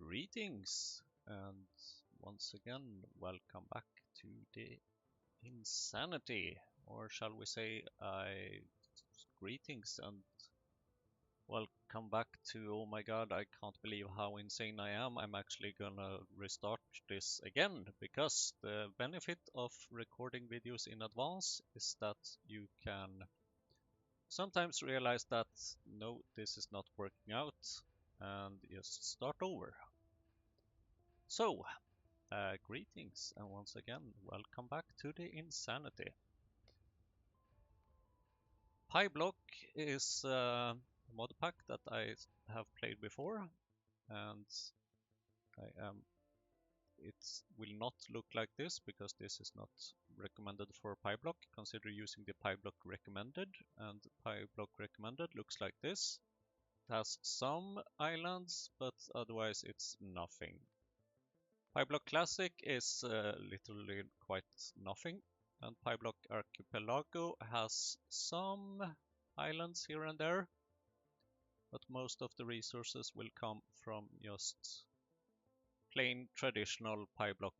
Greetings, and once again, welcome back to the insanity, or shall we say, greetings and welcome back to, oh my god, I can't believe how insane I am. I'm actually gonna restart this again, because the benefit of recording videos in advance is that you can sometimes realize that, no, this is not working out, and just start over. So, greetings, and once again, welcome back to the insanity. PyBlock is a mod pack that I have played before, and it will not look like this because this is not recommended for PyBlock. Consider using the PyBlock recommended, and PyBlock recommended looks like this. It has some islands, but otherwise it's nothing. PyBlock Classic is literally quite nothing, and PyBlock Archipelago has some islands here and there, but most of the resources will come from just plain traditional PyBlock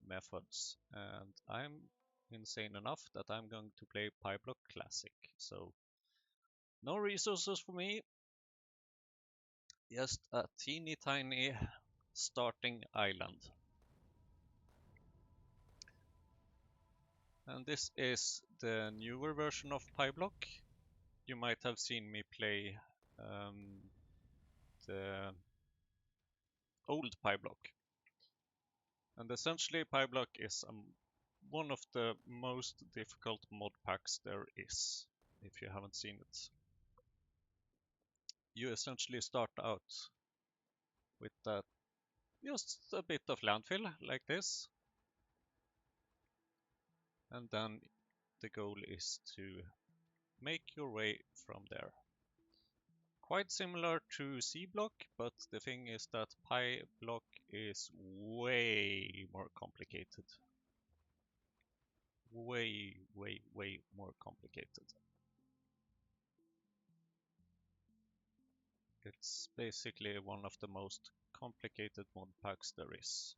methods, and I'm insane enough that I'm going to play PyBlock Classic, so no resources for me, just a teeny tiny starting island. And this is the newer version of PyBlock. You might have seen me play the old PyBlock. And essentially PyBlock is one of the most difficult mod packs there is, if you haven't seen it. You essentially start out with just a bit of landfill like this. And then the goal is to make your way from there. Quite similar to C-block, but the thing is that PyBlock is way more complicated. Way more complicated. It's basically one of the most complicated mod packs there is.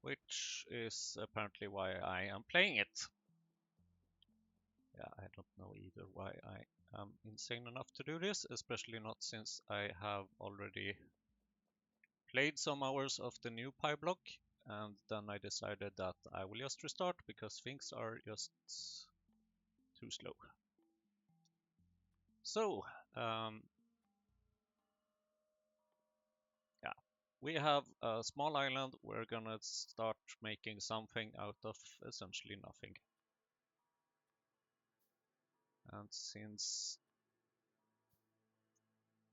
Which is apparently why I am playing it. Yeah, I don't know either why I am insane enough to do this, especially not since I have already played some hours of the new PyBlock, and then I decided that I will just restart because things are just too slow. So, yeah, we have a small island. We're gonna start making something out of essentially nothing. And since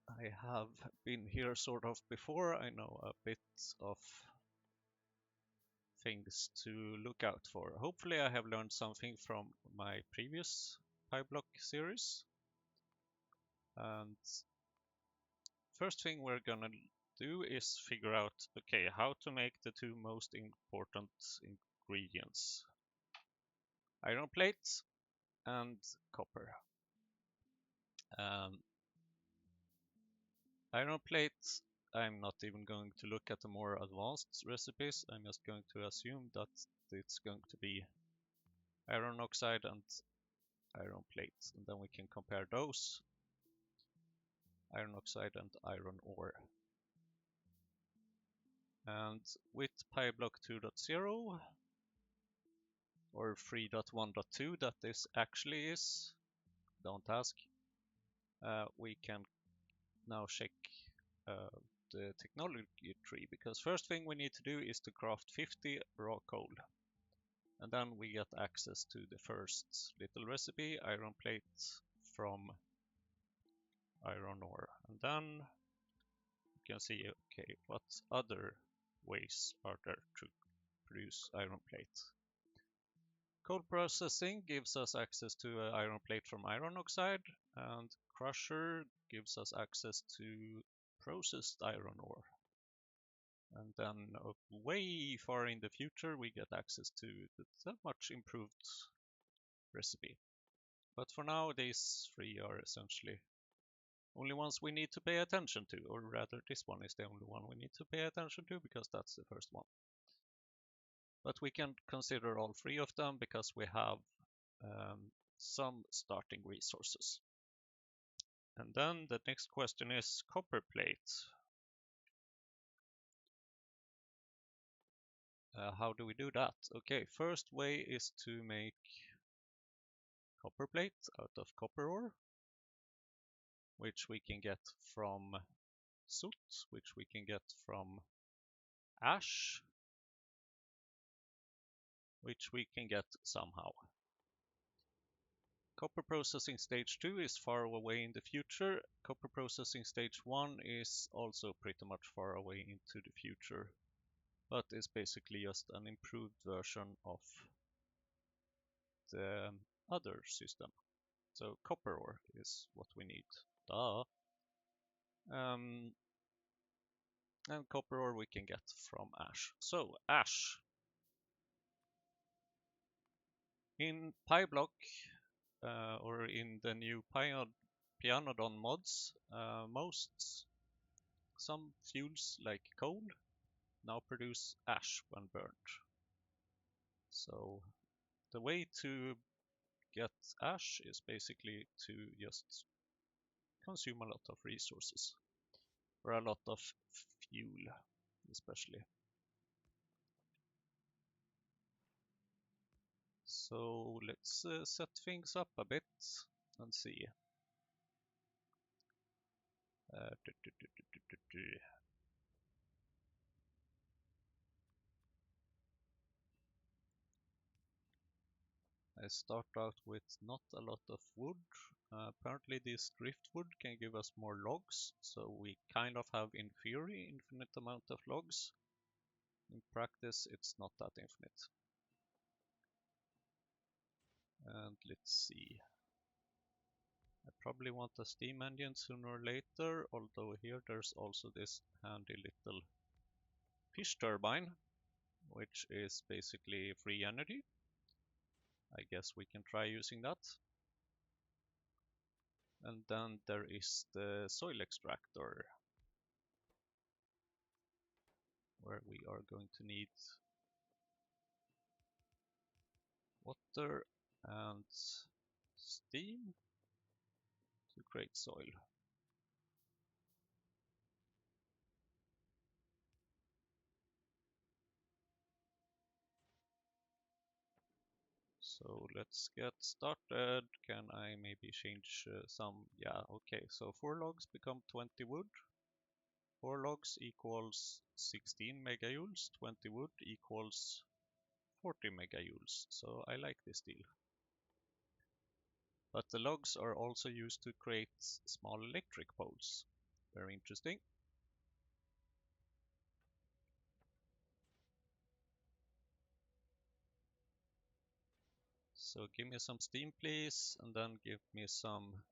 I have been here sort of before, I know a bit of things to look out for. Hopefully I have learned something from my previous PyBlock series. And first thing we're gonna do is figure out, okay, how to make the two most important ingredients. Iron plate and copper. Iron plate, I'm not even going to look at the more advanced recipes. I'm just going to assume that it's going to be iron oxide and iron plate, and then we can compare those, iron oxide and iron ore. And with PyBlock 2.0 or 3.1.2 that this actually is, don't ask, we can now check the technology tree, because first thing we need to do is to craft 50 raw coal, and then we get access to the first little recipe, iron plate from iron ore, and then you can see, okay, what other ways are there to produce iron plate. Coal processing gives us access to iron plate from iron oxide, and crusher gives us access to processed iron ore. And then way far in the future we get access to the much improved recipe. But for now these three are essentially only ones we need to pay attention to, or rather this one is the only one we need to pay attention to because that's the first one. But we can consider all three of them because we have some starting resources. And then the next question is copper plate. How do we do that? Okay, first way is to make copper plate out of copper ore, which we can get from soot, which we can get from ash, which we can get somehow. Copper processing stage 2 is far away in the future. Copper processing stage 1 is also pretty much far away into the future, but is basically just an improved version of the other system. So copper ore is what we need. Duh. And copper ore we can get from ash. So ash. In PyBlock, or in the new Pianodon mods, some fuels like coal now produce ash when burnt. So the way to get ash is basically to just consume a lot of resources, or a lot of fuel especially. So let's set things up a bit and see. I start out with not a lot of wood. Apparently this driftwood can give us more logs, so we kind of have, in theory, infinite amount of logs. In practice, it's not that infinite. And let's see. I probably want a steam engine sooner or later, although here there's also this handy little fish turbine, which is basically free energy. I guess we can try using that. And then there is the soil extractor, where we are going to need water and steam to create soil. So let's get started. Can I maybe change some? Yeah, okay. So 4 logs become 20 wood. 4 logs equals 16 megajoules. 20 wood equals 40 megajoules. So I like this deal. But the logs are also used to create small electric poles. Very interesting. So give me some steam, please, and then give me some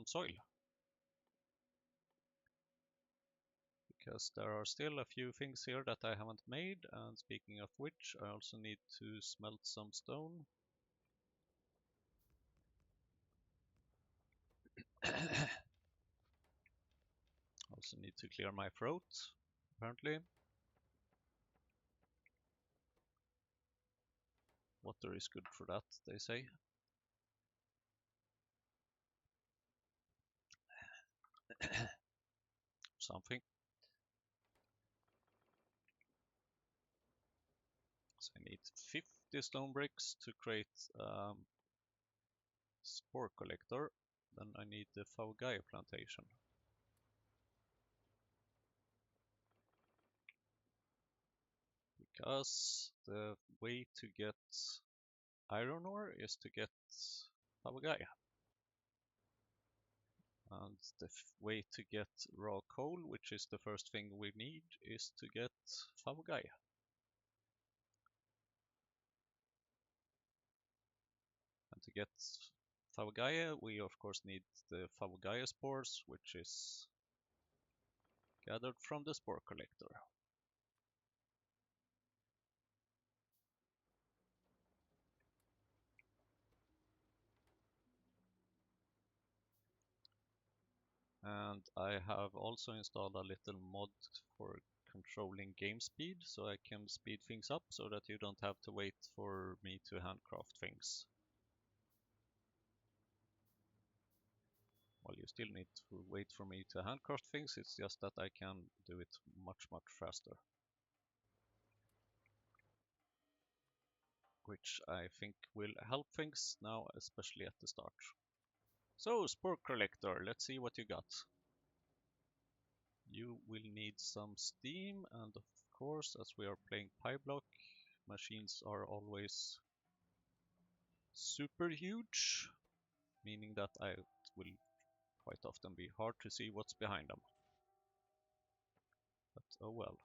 soil. Because there are still a few things here that I haven't made, and speaking of which, I also need to smelt some stone. Also need to clear my throat, apparently. Water is good for that, they say. Something. So I need 50 stone bricks to create spore collector. Then I need the Faugai plantation. Because the way to get iron ore is to get Faugai. And the way to get raw coal, which is the first thing we need, is to get Faugai. And to get Faugai, we of course need the Faugai spores, which is gathered from the spore collector. And I have also installed a little mod for controlling game speed, so I can speed things up so that you don't have to wait for me to handcraft things. Well, you still need to wait for me to handcraft things, it's just that I can do it much faster. Which I think will help things now, especially at the start. So, Spore Collector, let's see what you got. You will need some steam, and of course, as we are playing PyBlock, machines are always super huge, meaning that it will quite often be hard to see what's behind them. But oh well.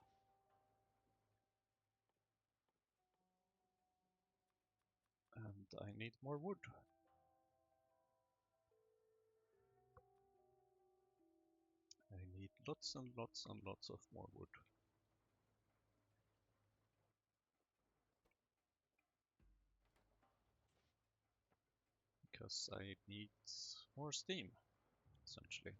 And I need more wood. I need lots and lots and lots of more wood. Because I need more steam, essentially.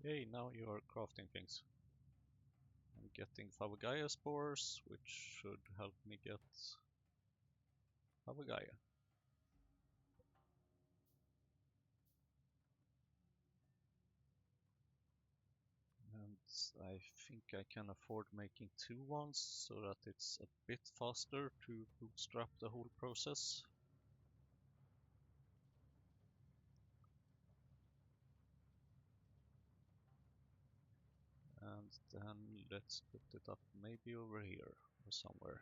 Yay, now you are crafting things. I'm getting Favagaya spores, which should help me get Favagaya. And I think I can afford making 2 ones so that it's a bit faster to bootstrap the whole process. And then let's put it up maybe over here or somewhere.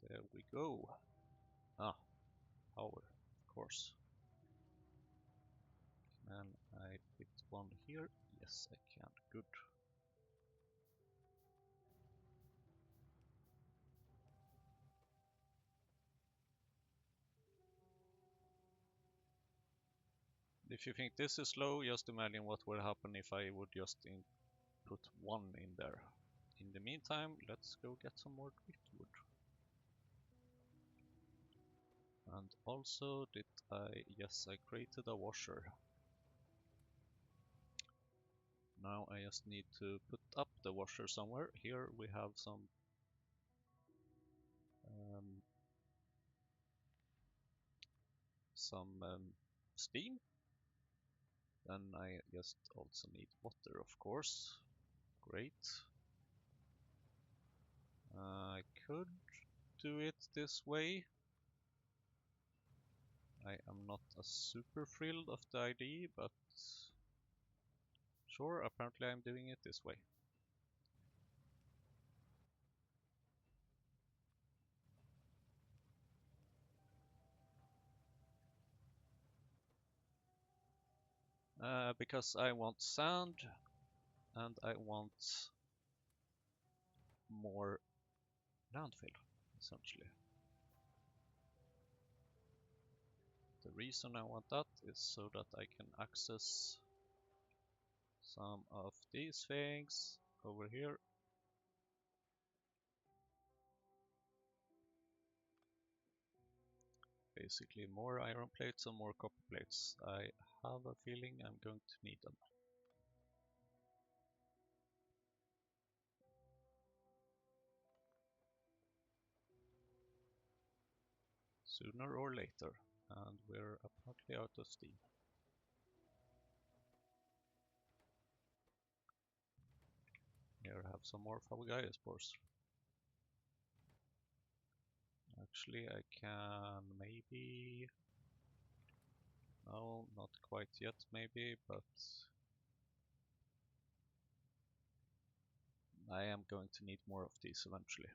There we go. Ah, power, of course. Can I fit one here? Yes, I can. Good. If you think this is slow, just imagine what would happen if I would just put 1 in there. In the meantime, let's go get some more driftwood. And also, yes, I created a washer. Now I just need to put up the washer somewhere. Here we have some steam. Then I just also need water, of course. Great. I could do it this way. I am not super thrilled of the idea, but sure, apparently I'm doing it this way. Because I want sand and I want more landfill, essentially. The reason I want that is so that I can access some of these things over here. Basically more iron plates and more copper plates. I have a feeling I'm going to need them. Sooner or later, and we're apparently out of steam. Here I have some more Favagaya spores. Actually, I can maybe... No, not quite yet maybe, but I am going to need more of these eventually.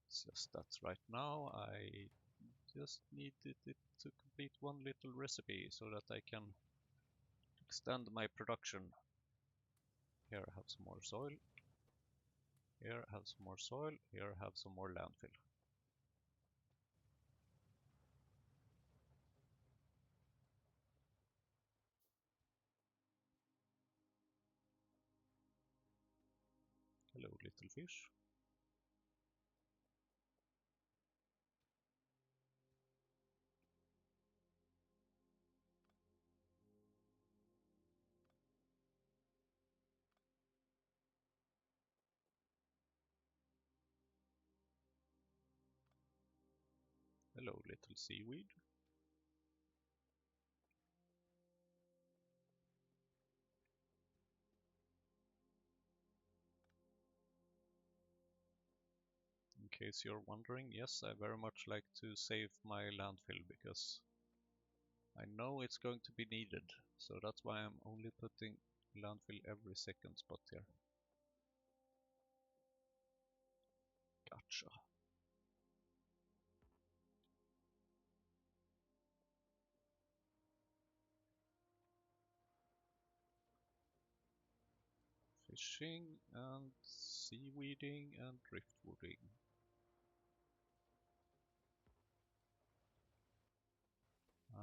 It's just that right now I just needed it to complete one little recipe so that I can extend my production. Here I have some more soil. Here I have some more soil. Here I have some more landfill. Hello, little fish. Hello, little seaweed. In case you're wondering, yes, I very much like to save my landfill because I know it's going to be needed. So that's why I'm only putting landfill every second spot here. Gotcha. Fishing and seaweeding and driftwooding.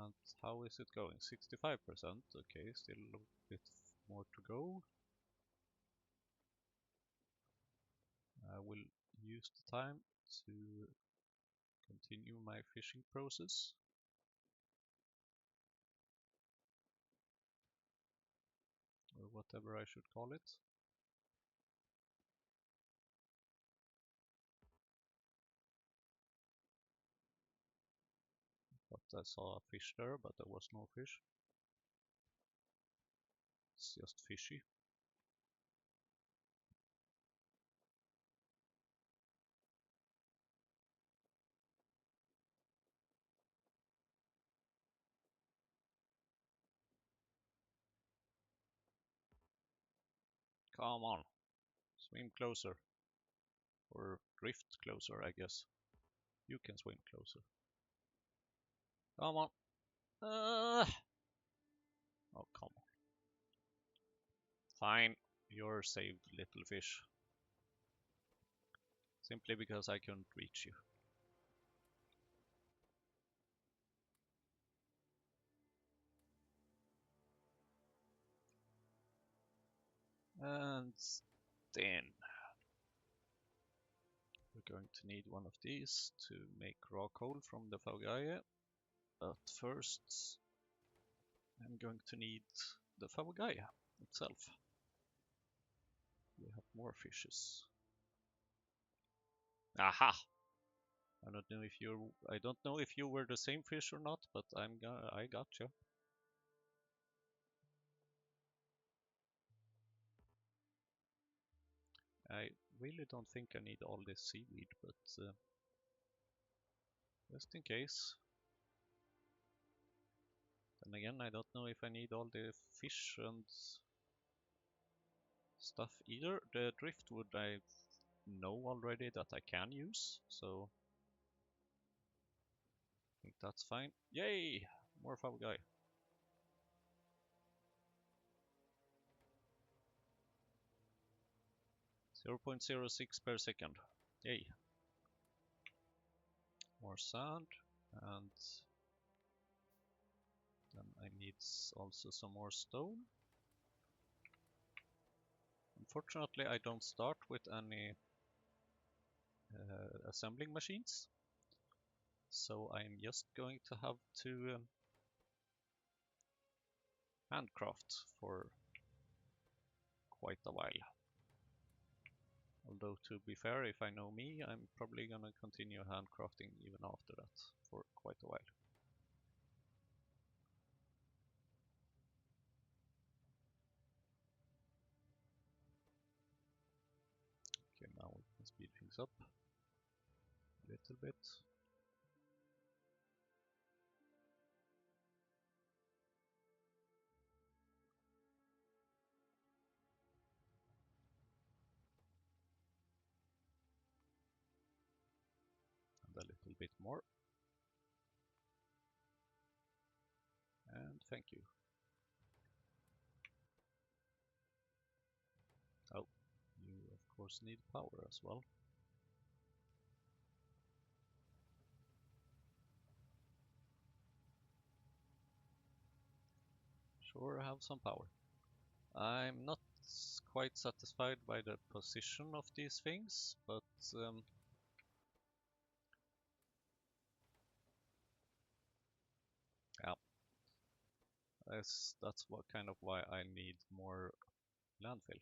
And how is it going? 65%. Okay, still a bit more to go. I will use the time to continue my fishing process. Or whatever I should call it. But I saw a fish there, but there was no fish. It's just fishy. Come on, swim closer. Or drift closer, I guess. You can swim closer. Come on. Oh, come on. Fine, you're saved, little fish. Simply because I couldn't reach you. And then we're going to need one of these to make raw coal from the Faugaia. But first, I'm going to need the Faugaia itself. We have more fishes. Aha! I don't know if you were the same fish or not, but I got you. I really don't think I need all this seaweed, but just in case. Then again, I don't know if I need all the fish and stuff either. The driftwood I know already that I can use, so I think that's fine. Yay! More Guy. 0.06 per second. Yay! More sand, and then I need also some more stone. Unfortunately, I don't start with any assembling machines, so I'm just going to have to handcraft for quite a while. Although to be fair, if I know me, I'm probably gonna continue handcrafting even after that for quite a while. Okay, now we can speed things up a little bit. And a little bit more. And thank you. Oh, you of course need power as well. Sure, have some power. I'm not quite satisfied by the position of these things, but yeah, that's what kind of why I need more landfill.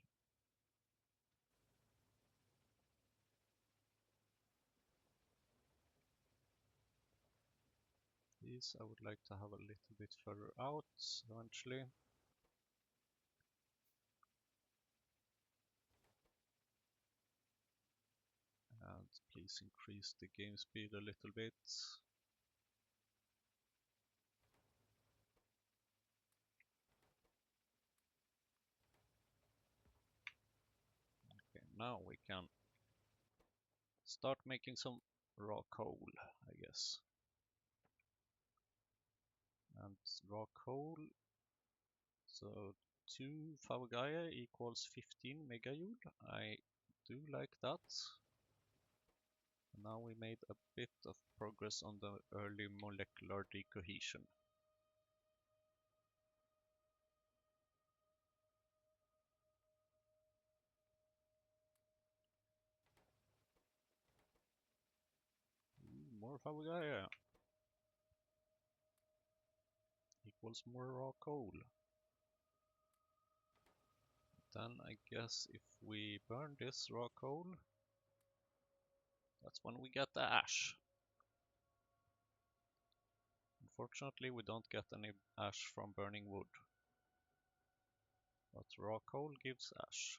These I would like to have a little bit further out eventually. And please increase the game speed a little bit. Okay, now we can start making some raw coal, I guess. And raw coal, so 2 Favagaia equals 15 megajoule. I do like that. Now we made a bit of progress on the early molecular decohesion. More Favagaia equals more raw coal. Then I guess if we burn this raw coal, that's when we get the ash. Unfortunately, we don't get any ash from burning wood, but raw coal gives ash.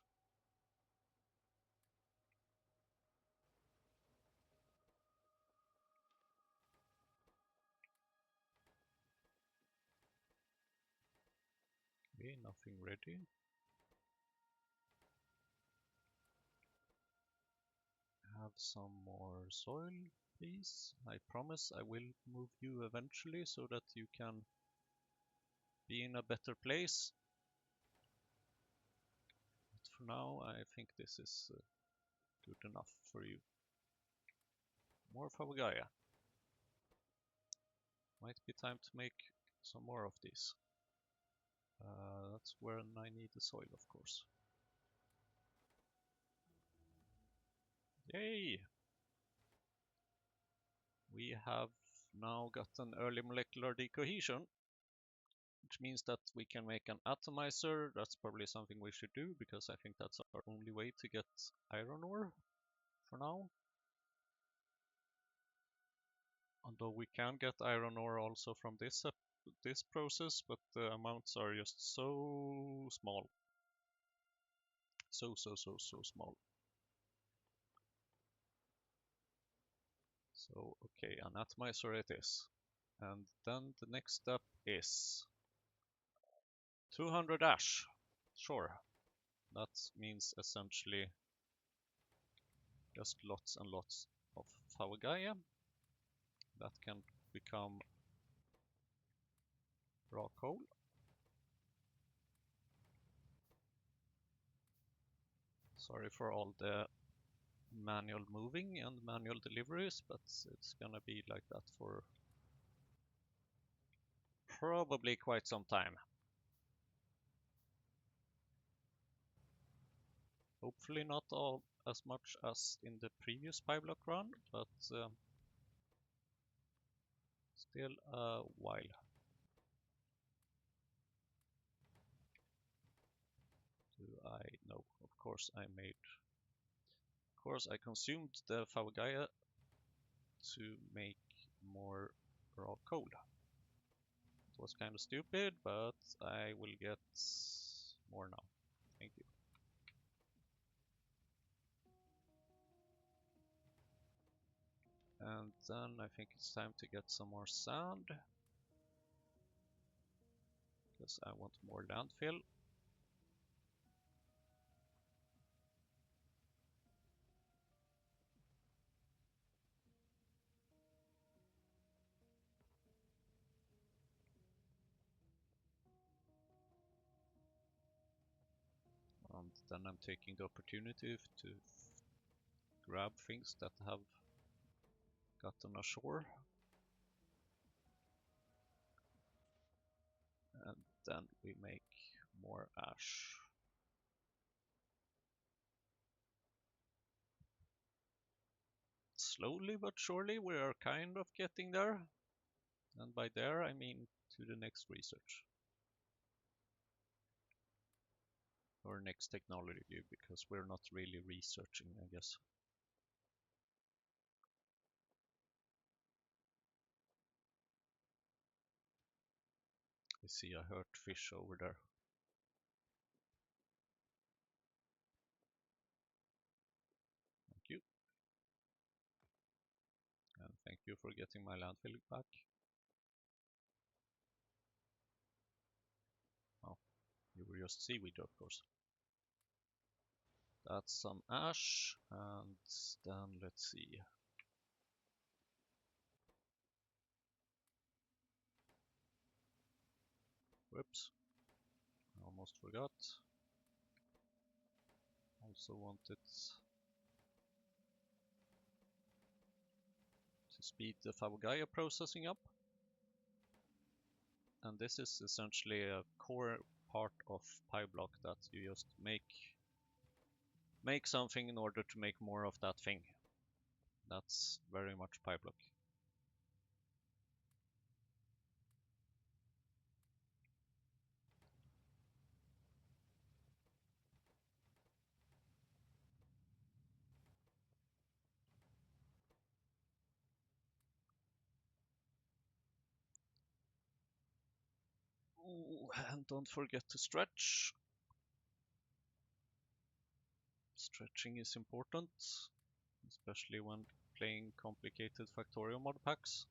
Okay, nothing ready. Have some more soil, please. I promise I will move you eventually so that you can be in a better place. But for now, I think this is good enough for you. More Favagaia. Might be time to make some more of these. That's when I need the soil, of course. Yay! We have now got an early molecular decohesion, which means that we can make an atomizer. That's probably something we should do, because I think that's our only way to get iron ore for now. Although we can get iron ore also from this process, but the amounts are just so small. So small. So, okay, an atomizer it is. And then the next step is 200 ash. Sure. That means essentially just lots and lots of Favagaia that can become raw coal. Sorry for all the manual moving and manual deliveries, but it's gonna be like that for probably quite some time. Hopefully not all as much as in the previous PyBlock run, but still a while. Do I? No, of course I made. Of course I consumed the Favagaia to make more raw coal. It was kind of stupid, but I will get more now. Thank you. And then I think it's time to get some more sand, because I want more landfill. And then I'm taking the opportunity to grab things that have gotten ashore. And then we make more ash. slowly but surely we are kind of getting there. And by there I mean to the next research. Or next technology, because we're not really researching, I guess. I see a hurt fish over there. Thank you. And thank you for getting my landfill back. Oh, you were just seaweed, of course. That's some ash, and then let's see. Whoops, I almost forgot. Also wanted to speed the Favogaya processing up. And this is essentially a core part of PyBlock, that you just make something in order to make more of that thing. That's very much PyBlock. Ooh, and don't forget to stretch. Stretching is important, especially when playing complicated Factorio mod packs.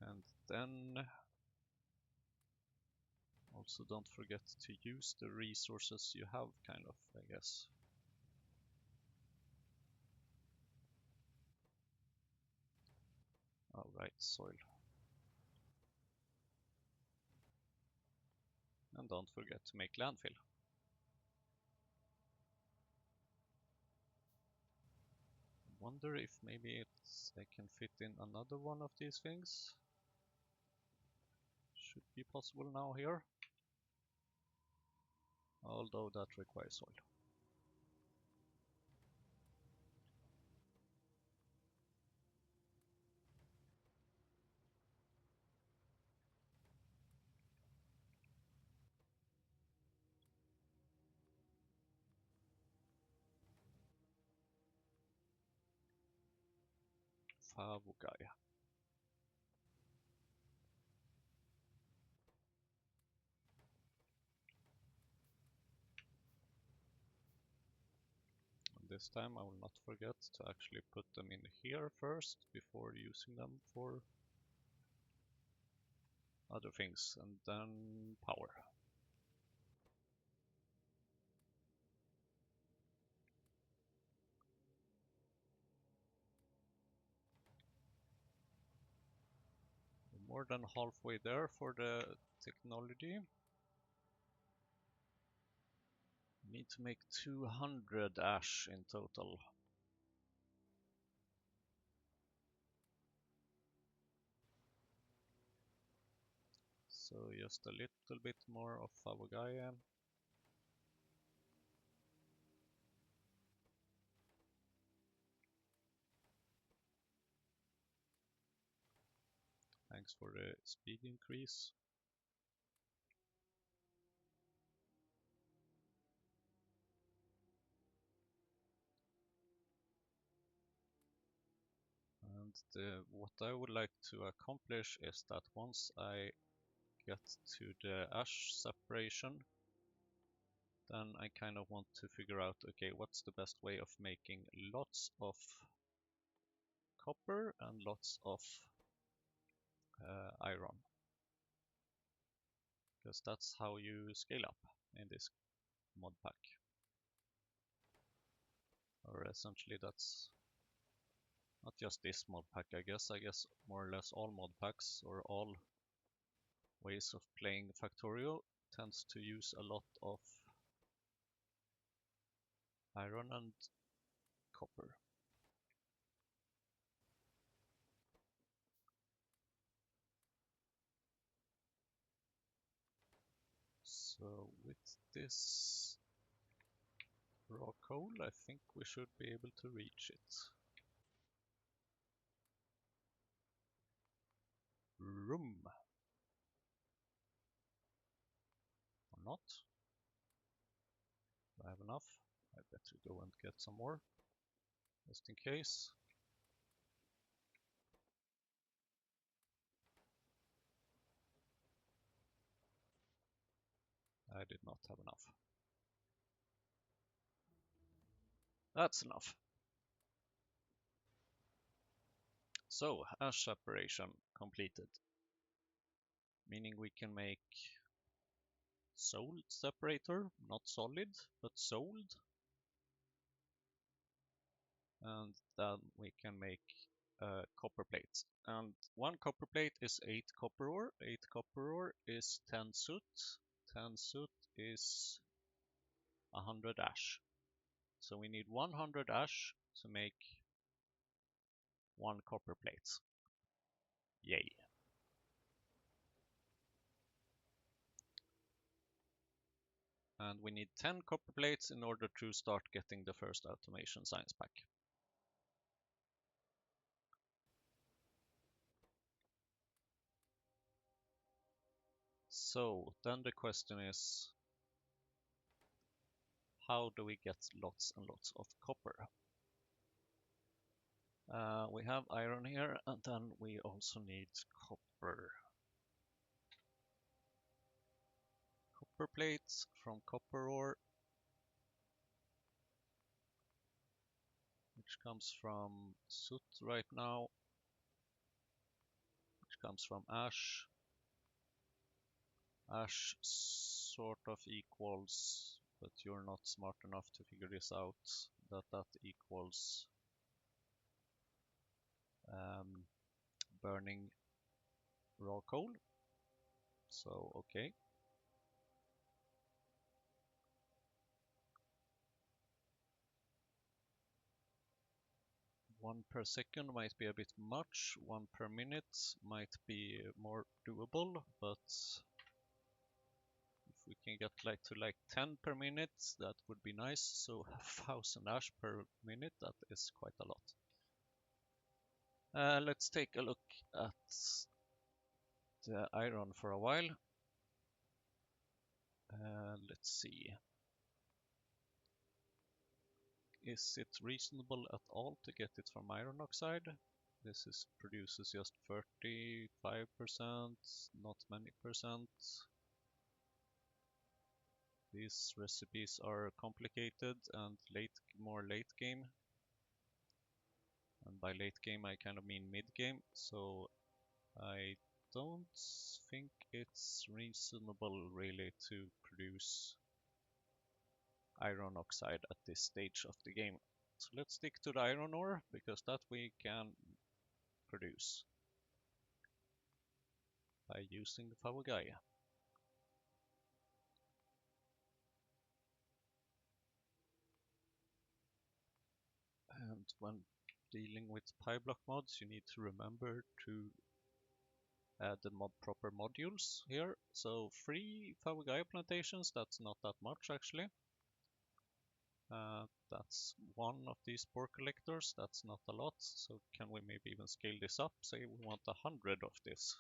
And then also don't forget to use the resources you have, kind of, I guess. Alright, soil. And don't forget to make landfill. Wonder if maybe I can fit in another one of these things. Should be possible now here. Although that requires soil. Favogaya. This time I will not forget to actually put them in here first before using them for other things, and then power. More than halfway there for the technology. Need to make 200 ash in total. So just a little bit more of Favogaya. Thanks for the speed increase. And what I would like to accomplish is that once I get to the ash separation, then I kind of want to figure out, okay, what's the best way of making lots of copper and lots of iron. Because that's how you scale up in this mod pack. Or essentially that's not just this mod pack, I guess more or less all mod packs or all ways of playing Factorio tends to use a lot of iron and copper. So with this raw coal, I think we should be able to reach it. Room. Or not. Do I have enough? I better go and get some more, just in case. I did not have enough. That's enough. So, ash separation completed. Meaning we can make sold separator, not solid, but sold. And then we can make copper plates. And one copper plate is 8 copper ore. 8 copper ore is 10 soot. 10 soot is 100 ash. So we need 100 ash to make one copper plate. Yay. And we need 10 copper plates in order to start getting the first automation science pack. So then the question is, how do we get lots and lots of copper? We have iron here, and then we also need copper. Copper plates from copper ore, which comes from soot right now, which comes from ash. Ash sort of equals, but you're not smart enough to figure this out, that equals burning raw coal. So, okay. 1 per second might be a bit much, 1 per minute might be more doable, but if we can get like 10 per minute, that would be nice. So 1000 ash per minute, that is quite a lot. Let's take a look at the iron for a while. Let's see. Is it reasonable at all to get it from iron oxide? This produces just 35%, not many percent. These recipes are complicated and more late game. And by late game I kind of mean mid game, so I don't think it's reasonable really to produce iron oxide at this stage of the game. So let's stick to the iron ore, because that we can produce by using the PyBlock. And when dealing with PyBlock mods, you need to remember to add the proper modules here. So 3 PyBlock plantations, that's not that much actually. That's one of these spore collectors, that's not a lot. So can we maybe even scale this up? Say we want 100 of this.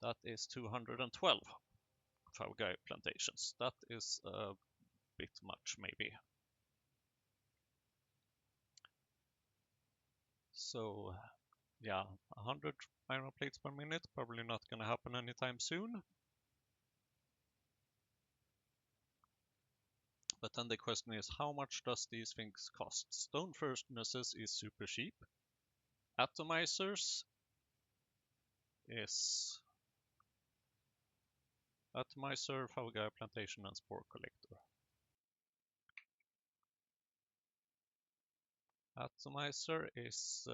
That is 212 PyBlock plantations. That is a bit much maybe. So yeah, 100 iron plates per minute, probably not gonna happen anytime soon. But then the question is, how much does these things cost? Stone furnaces is super cheap. Atomizers is atomizer, PyBlock plantation, and spore collector. Atomizer is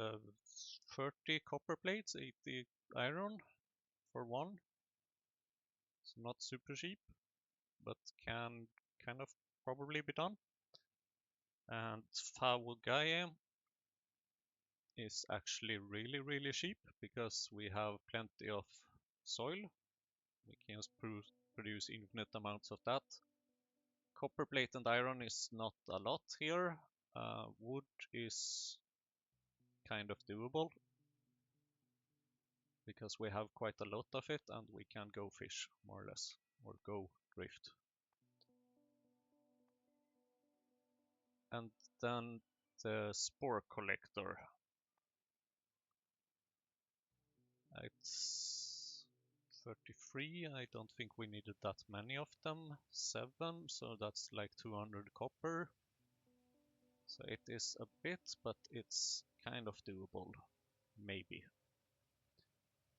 30 copper plates, 80 iron for one. So not super cheap, but can kind of probably be done. And Fawagae is actually really cheap because we have plenty of soil. We can just produce infinite amounts of that. Copper plate and iron is not a lot here. Wood is kind of doable because we have quite a lot of it and we can go fish more or less, or go drift. And then the spore collector. It's 33. I don't think we needed that many of them. 7, so that's like 200 copper. So it is a bit, but it's kind of doable, maybe.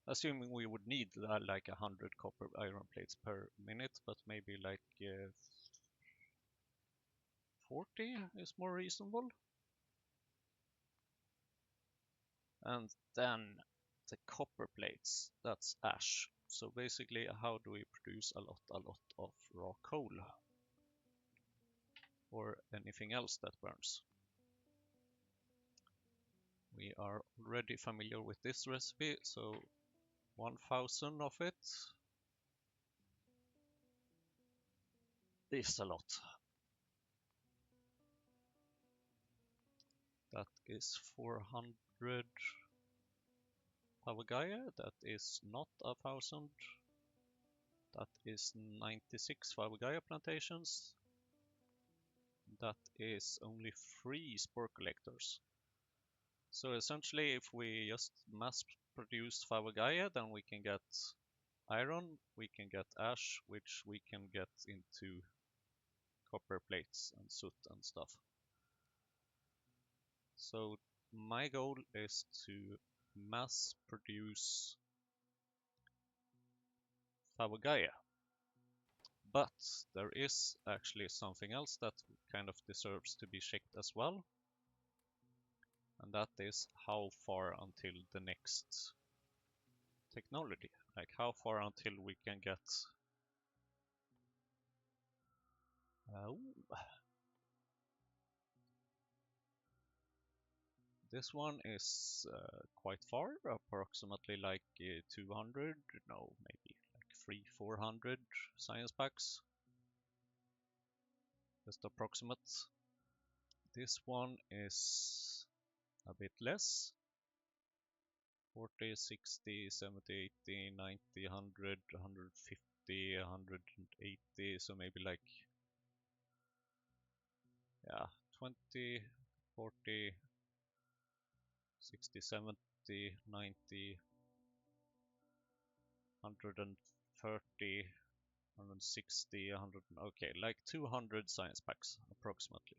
Assuming we would need like 100 copper iron plates per minute, but maybe like 40 is more reasonable. And then the copper plates, that's ash. So basically, how do we produce a lot of raw coal? Or anything else that burns? We are already familiar with this recipe, so 1000 of it is a lot. That is 400 Pavagaya, that is not 1000. That is 96 Pavagaya plantations. That is only 3 spore collectors. So essentially, if we just mass produce Pavagaya, then we can get iron, we can get ash, which we can get into copper plates and soot and stuff. So my goal is to mass produce Pavagaya. But there is actually something else that kind of deserves to be checked as well. And that is how far until the next technology. Like how far until we can get this one is quite far, approximately like 200, no, maybe like 300-400 science packs. Just approximate. This one is a bit less. 40, 60, 70, 80, 90, 100, 150, 180, so maybe like, yeah, 20, 40, 60, 70, 90, 130, 160, 100, okay, like 200 science packs approximately.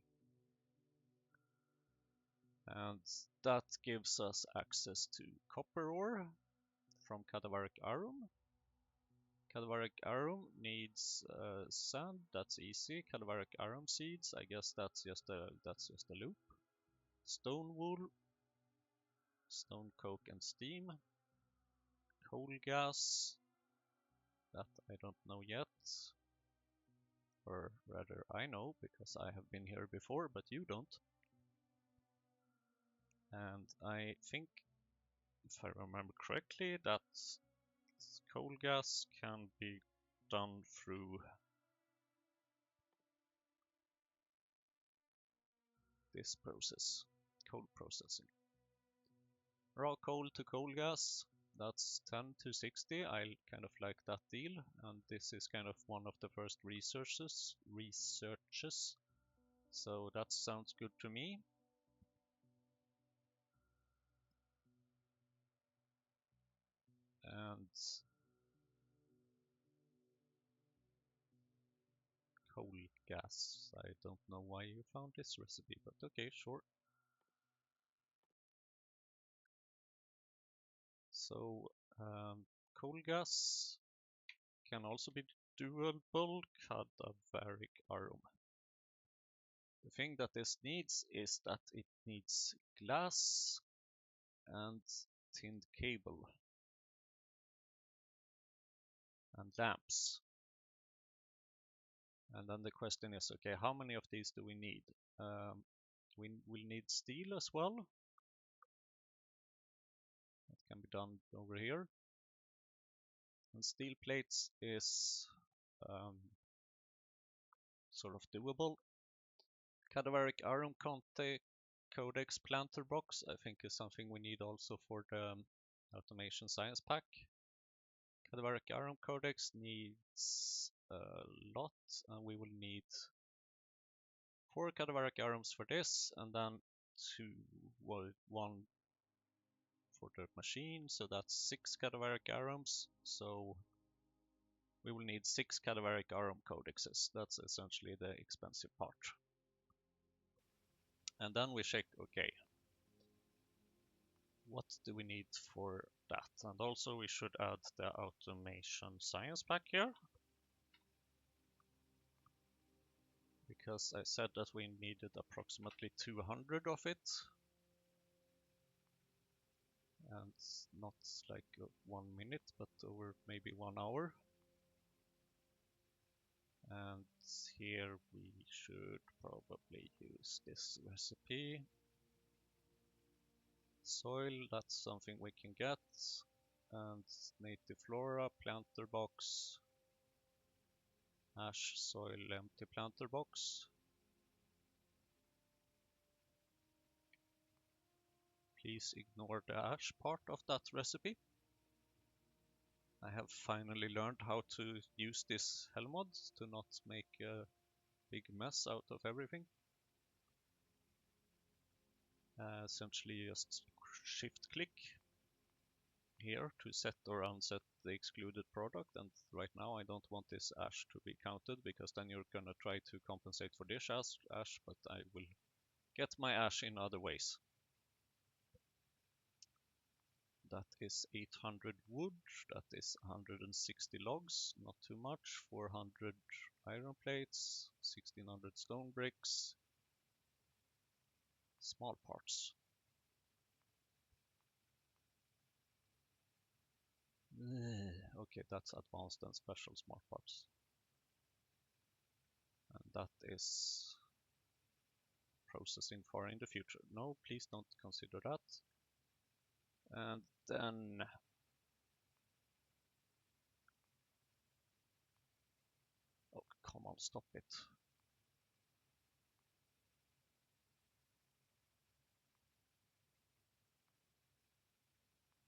And that gives us access to copper ore from cadaveric arum. Cadaveric arum needs sand, that's easy. Cadaveric arum seeds, I guess that's just a loop. Stone wool, stone coke and steam. Coal gas, that I don't know yet. Or rather, I know because I have been here before, but you don't. And I think, if I remember correctly, that coal gas can be done through this process, coal processing. Raw coal to coal gas, that's 10 to 60. I kind of like that deal, and this is kind of one of the first researches. So that sounds good to me. And coal gas. I don't know why you found this recipe, but okay, sure. So coal gas can also be doable, cadaveric arum. The thing that this needs is that it needs glass and tinned cable and lamps. And then the question is, okay, how many of these do we need? We will need steel as well. That can be done over here. And steel plates is sort of doable. Cadaveric iron codex planter box I think is something we need also for the automation science pack. Cadaveric iron codex needs a lot, and we will need 4 cadaveric arms for this, and then 1 for the machine, so that's 6 cadaveric arms. So we will need 6 cadaveric arm codexes. That's essentially the expensive part. And then we check, okay, what do we need for that? And also we should add the automation science pack here, because I said that we needed approximately 200 of it, and not like 1 minute, but over maybe 1 hour. And here we should probably use this recipe. Soil, that's something we can get, and native flora, planter box, ash, soil, empty planter box. Please ignore the ash part of that recipe. I have finally learned how to use this hell mod to not make a big mess out of everything. Essentially just shift click here to set or unset the excluded product, and right now I don't want this ash to be counted, because then you're gonna try to compensate for this ash, but I will get my ash in other ways. That is 800 wood, that is 160 logs, not too much, 400 iron plates, 1600 stone bricks, small parts. Okay, that's advanced and special smart parts. And that is processing far in the future. No, please don't consider that. And then oh, come on, stop it.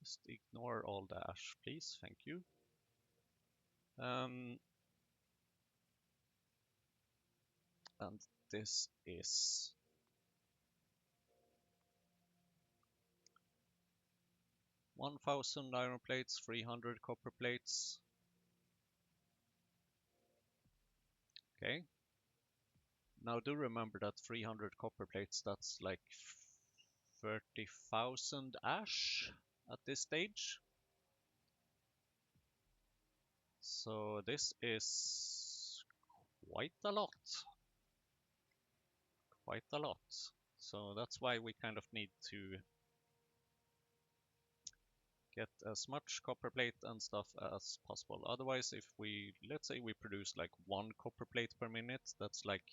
Just ignore all the ash, please. Thank you. And this is 1000 iron plates, 300 copper plates. Okay. Now do remember that 300 copper plates, that's like 30,000 ash at this stage. So this is quite a lot. Quite a lot. So that's why we kind of need to get as much copper plate and stuff as possible. Otherwise, if we, let's say we produce like 1 copper plate per minute, that's like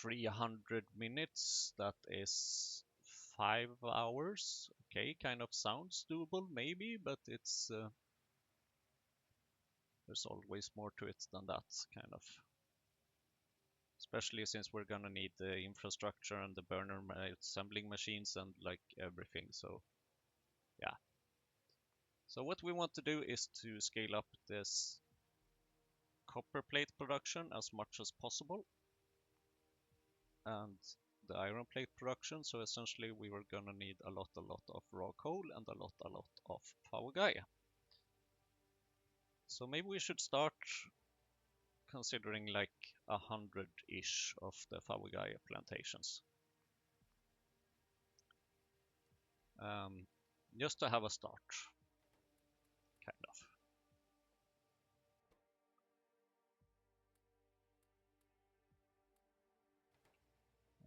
300 minutes, that is 5 hours. Okay, kind of sounds doable maybe, but it's there's always more to it than that, kind of. Especially since we're gonna need the infrastructure and the burner assembling machines and like everything, so yeah. So what we want to do is to scale up this copper plate production as much as possible, and the iron plate production. So essentially we were gonna need a lot of raw coal and a lot of Faugai. So maybe we should start considering like 100-ish of the Faugai plantations. Just to have a start, kind of.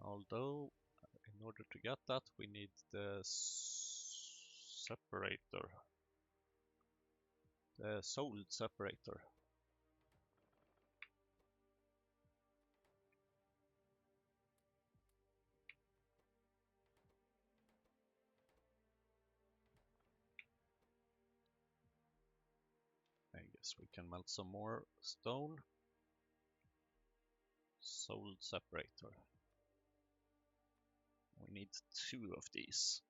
Although, in order to get that, we need the separator, the sold separator. So we can melt some more stone. Soul separator. We need 2 of these.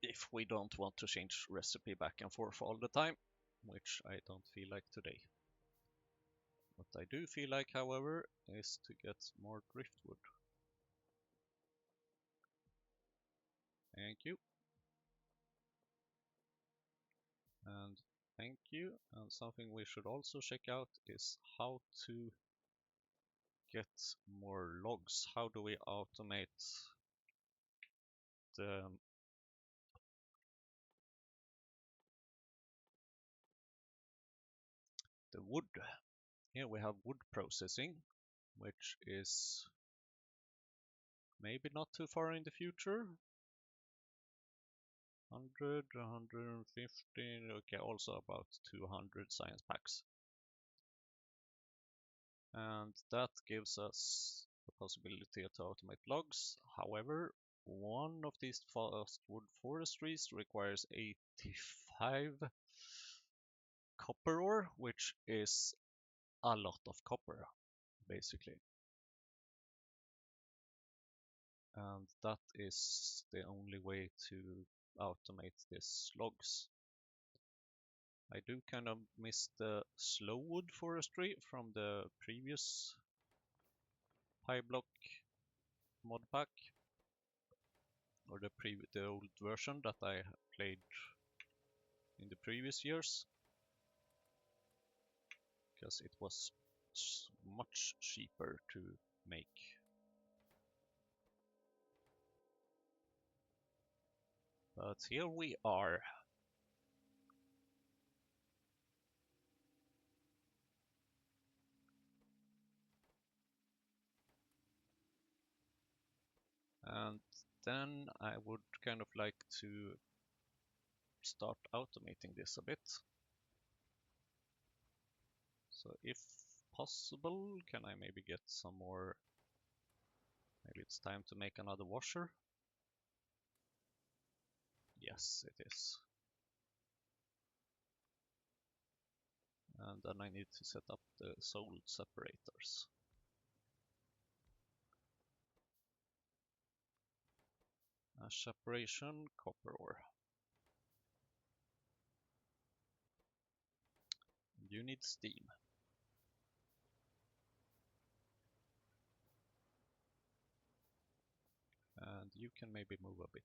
If we don't want to change recipe back and forth all the time, which I don't feel like today. What I do feel like, however, is to get more driftwood. Thank you. And thank you. And something we should also check out is how to get more logs. How do we automate the wood? Here we have wood processing, which is maybe not too far in the future. 100, 150, okay, also about 200 science packs. And that gives us the possibility to automate logs. However, one of these fastwood forestries requires 85 copper ore, which is a lot of copper, basically. And that is the only way to automate these logs. I do kind of miss the slow wood forestry from the previous PyBlock mod pack, or the old version that I played in the previous years, because it was much cheaper to make. But here we are. And then I would kind of like to start automating this a bit. So if possible, can I maybe get some more? Maybe it's time to make another washer. Yes, it is. And then I need to set up the soul separators. Ash separation, copper ore. You need steam. And you can maybe move a bit,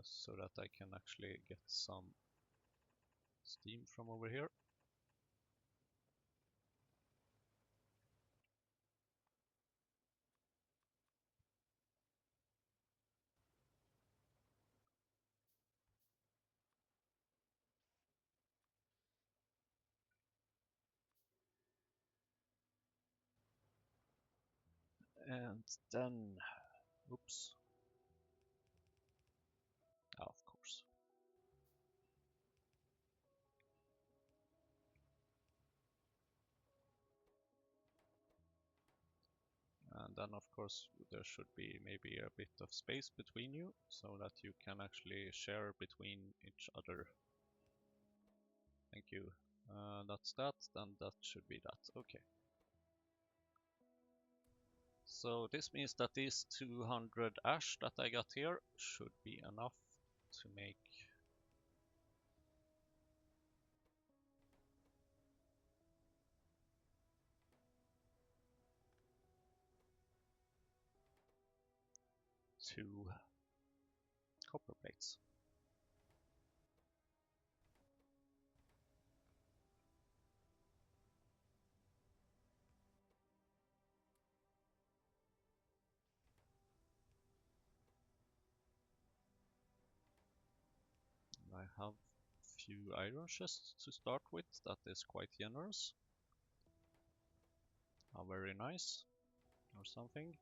so that I can actually get some steam from over here. And then, oops, of course. And then of course there should be maybe a bit of space between you, so that you can actually share between each other. Thank you. That's that, then that should be that, okay. So this means that these 200 ash that I got here should be enough to make two copper plates. I have few iron chests to start with, that is quite generous. Very nice, or something.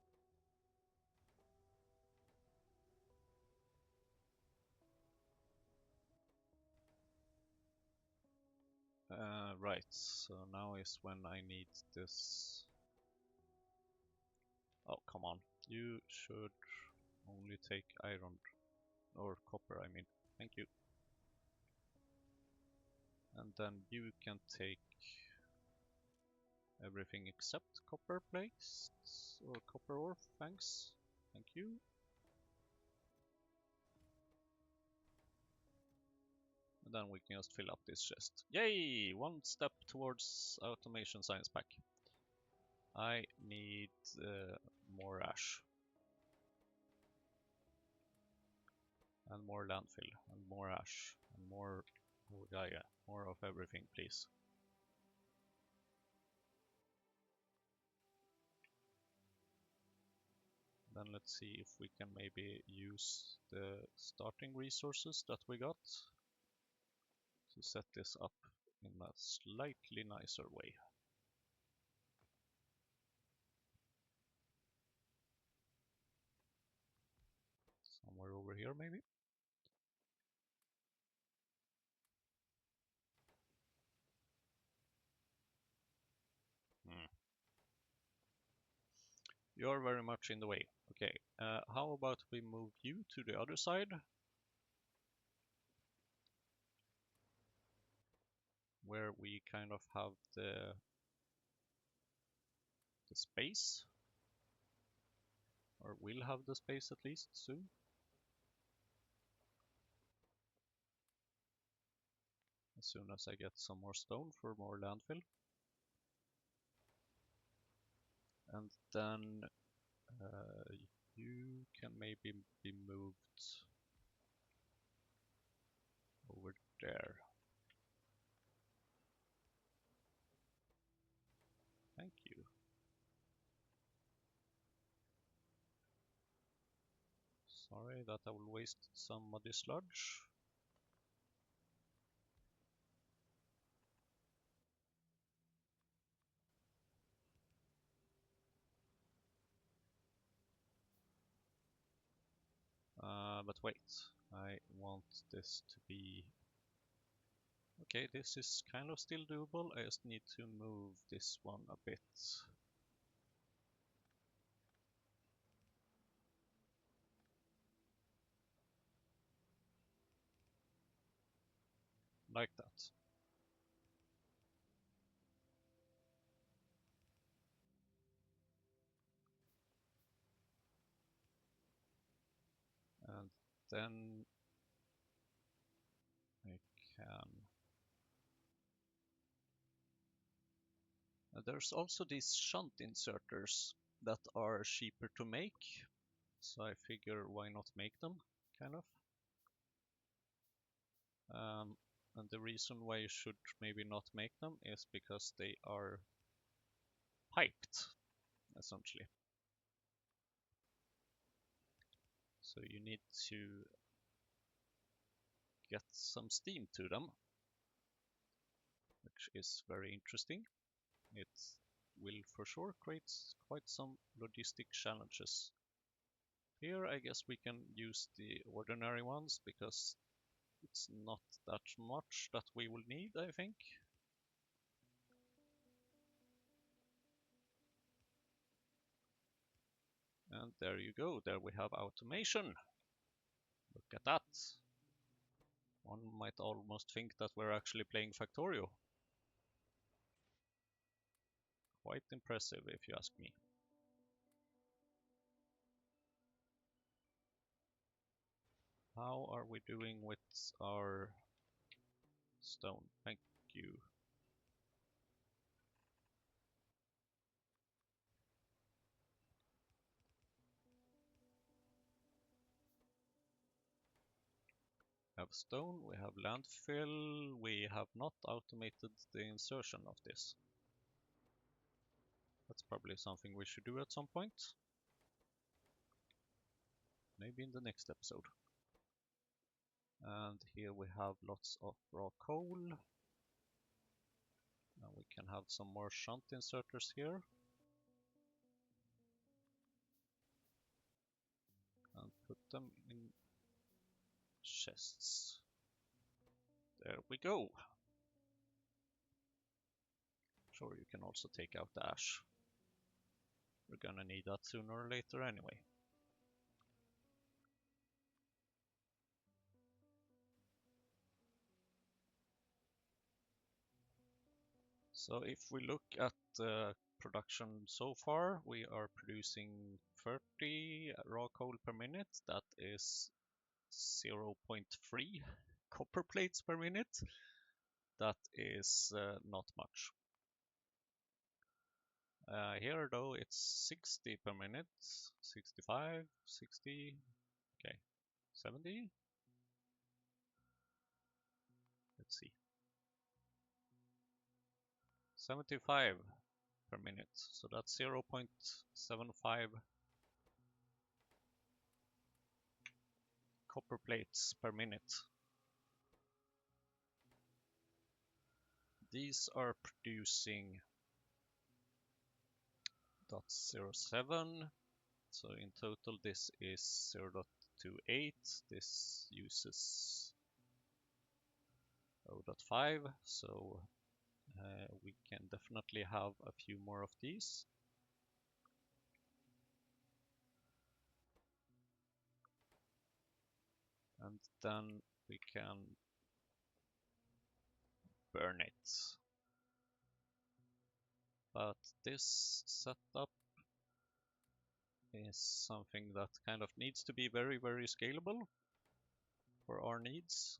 Right, so now is when I need this. Oh, come on. You should only take iron, or copper, I mean. Thank you. And then you can take everything except copper plates or copper ore, thanks. Thank you. And then we can just fill up this chest. Yay! One step towards automation science pack. I need more ash. And more landfill. And more ash. And more... Oh yeah, more of everything, please. Then let's see if we can maybe use the starting resources that we got to set this up in a slightly nicer way. Somewhere over here, maybe? You're very much in the way. Okay, how about we move you to the other side? Where we kind of have the space. Or will have the space at least soon. As soon as I get some more stone for more landfill. And then you can maybe be moved over there. Thank you. Sorry that I will waste some muddy sludge. But wait, I want this to be... Okay, this is kind of still doable. I just need to move this one a bit. Like that. And then I can... There's also these shunt inserters that are cheaper to make. So I figure why not make them, kind of. And the reason why you should maybe not make them is because they are piped, essentially. So you need to get some steam to them, which is very interesting. It will for sure create quite some logistic challenges. Here I guess we can use the ordinary ones because it's not that much that we will need, I think. And there you go, there we have automation. Look at that. One might almost think that we're actually playing Factorio. Quite impressive if you ask me. How are we doing with our stone? Thank you. We have stone, we have landfill, we have not automated the insertion of this. That's probably something we should do at some point. Maybe in the next episode. And here we have lots of raw coal. And we can have some more shunt inserters here. And put them in chests. There we go. Sure, you can also take out the ash. We're gonna need that sooner or later anyway. So if we look at production so far, we are producing 30 raw coal per minute. That is 0.3 copper plates per minute. That is not much. Here though it's 60 per minute, 65, 60, okay, 70. Let's see. 75 per minute, so that's 0.75 copper plates per minute. These are producing 0.07, so in total this is 0.28. This uses 0.5, so we can definitely have a few more of these. And then we can burn it. But this setup is something that kind of needs to be very, very scalable for our needs.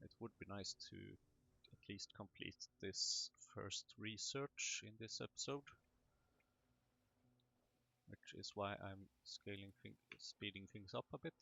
It would be nice to at least complete this first research in this episode, which is why I'm speeding things up a bit.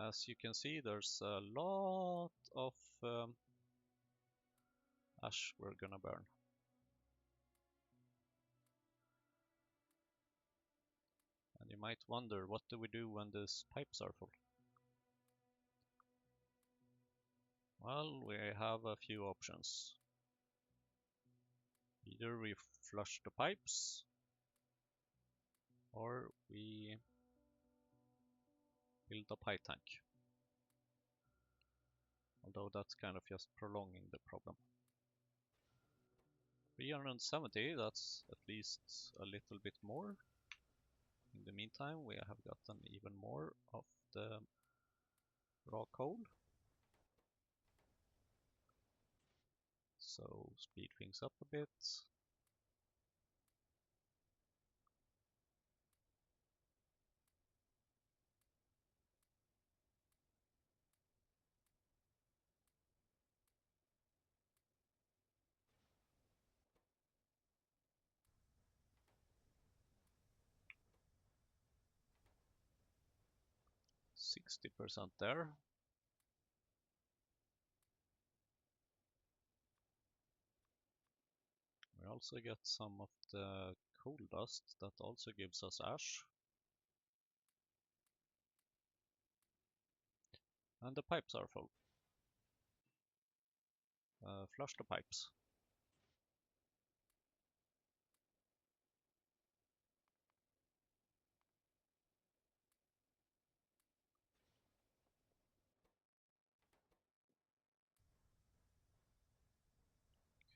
As you can see, there's a lot of ash we're gonna burn. And you might wonder, what do we do when these pipes are full? Well, we have a few options. Either we flush the pipes, or we build a pipe tank. Although that's kind of just prolonging the problem. 370, that's at least a little bit more. In the meantime, we have gotten even more of the raw coal. So speed things up a bit. %60 there. We also get some of the coal dust that also gives us ash. And the pipes are full. Flush the pipes.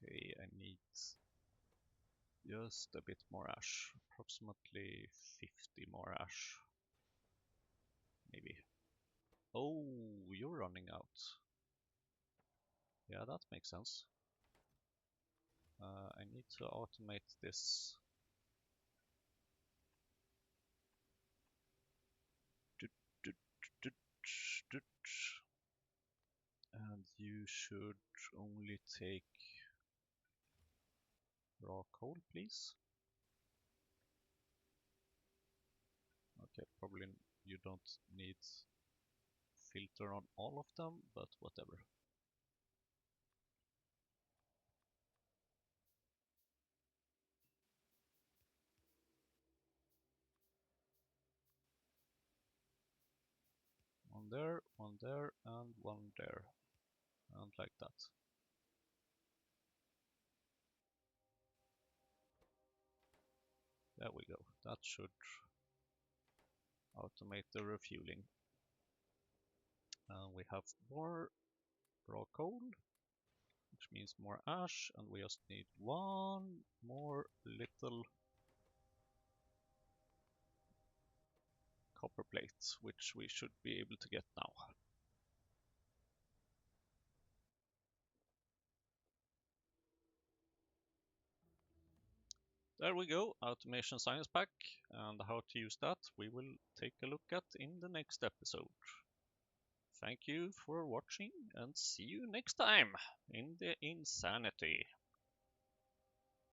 Okay, I need just a bit more ash, approximately 50 more ash, maybe. Oh, you're running out. Yeah, that makes sense. I need to automate this. And you should only take raw coal, please. Okay, probably you don't need filter on all of them, but whatever. One there, and one there. And like that. There we go. That should automate the refueling. We have more raw coal, which means more ash, and we just need one more little copper plate, which we should be able to get now. There we go, Automation Science Pack, and how to use that we will take a look at in the next episode. Thank you for watching, and see you next time in the insanity.